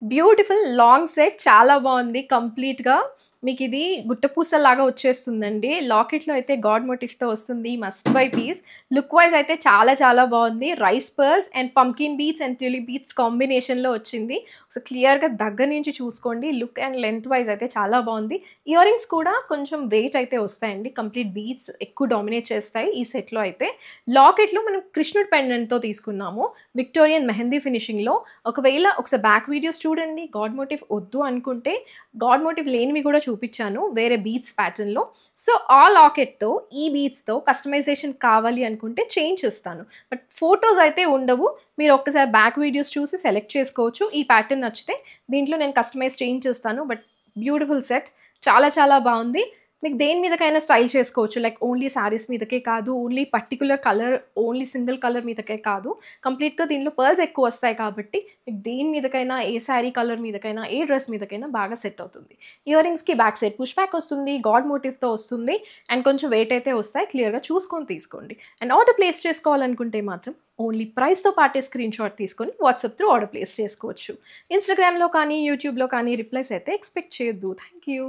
Beautiful long set చాలా బావుంది కంప్లీట్‌గా. మీకిది గుట్టపూసల్లాగా వచ్చేస్తుందండి. లాకెట్‌లో అయితే గాడ్ మోటిఫ్‌తో వస్తుంది. Must buy piece. Look wise అయితే చాలా చాలా బావుంది. Rice pearls and pumpkin beads and tulip beads కాంబినేషన్‌లో వచ్చింది. సో, క్లియర్‌గా దగ్గర నుంచి చూసుకోండి. లుక్ అండ్ లెంత్ వైస్ అయితే చాలా బావుంది. ఇయర్ రింగ్స్ కూడా కొంచెం వెయిట్ అయితే వస్తాయండి. కంప్లీట్ బీడ్స్ ఎక్కువ డామినేట్ చేస్తాయి ఈ సెట్‌లో అయితే. లాకెట్‌లో మనం కృష్ణుడి పెండెంట్‌తో తీసుకున్నాము. విక్టోరియన్ మెహందీ ఫినిషింగ్‌లో. ఒకసారి బ్యాక్ వీడియోస్ చూడండి. గాడ్ మోటివ్ వద్దు అనుకుంటే, గాడ్ మోటివ్ లేనివి కూడా చూపిచ్చాను వేరే బీడ్స్ ప్యాటర్న్‌లో. సో, ఆ లాకెట్‌తో, ఈ బీడ్స్‌తో కస్టమైజేషన్ కావాలి అనుకుంటే చేయించిస్తాను. బట్ ఫోటోస్ అయితే ఉండవు. మీరు ఒక్కసారి బ్యాక్ వీడియోస్ చూసి సెలెక్ట్ చేసుకోవచ్చు. ఈ ప్యాటర్న్ నచ్చితే దీంట్లో నేను కస్టమైజ్ చేయించిస్తాను. But beautiful set. చాలా చాలా బావుంది. మీకు దేని మీదకైనా స్టైల్ చేసుకోవచ్చు. లైక్ ఓన్లీ శారీస్ మీదకే కాదు, only particular colour, only single colour మీదకే కాదు. కంప్లీట్‌గా దీనిలో పర్ల్స్ ఎక్కువొస్తాయి కాబట్టి, మీకు దేని మీదకైనా, ఏ శారీ కలర్ మీదకైనా, ఏ డ్రెస్ మీదకైనా బాగా సెట్ అవుతుంది. ఇయర్ రింగ్స్‌కి బ్యాక్ సైడ్ పుష్ బ్యాక్ వస్తుంది. గాడ్ మోటివ్‌తో వస్తుంది. అండ్ కొంచెం వెయిట్ అయితే వస్తాయి. క్లియర్‌గా చూసుకొని తీసుకోండి. అండ్ ఆర్డర్ ప్లేస్ చేసుకోవాలనుకుంటే మాత్రం ఓన్లీ ప్రైస్‌తో పాటే స్క్రీన్‌షాట్ తీసుకొని వాట్సాప్ త్రూ ఆర్డర్ ప్లేస్ చేసుకోవచ్చు. ఇన్‌స్టాగ్రామ్‌లో కానీ, యూట్యూబ్‌లో కానీ రిప్లైస్ అయితే ఎక్స్‌పెక్ట్ చేయొద్దు. Thank you.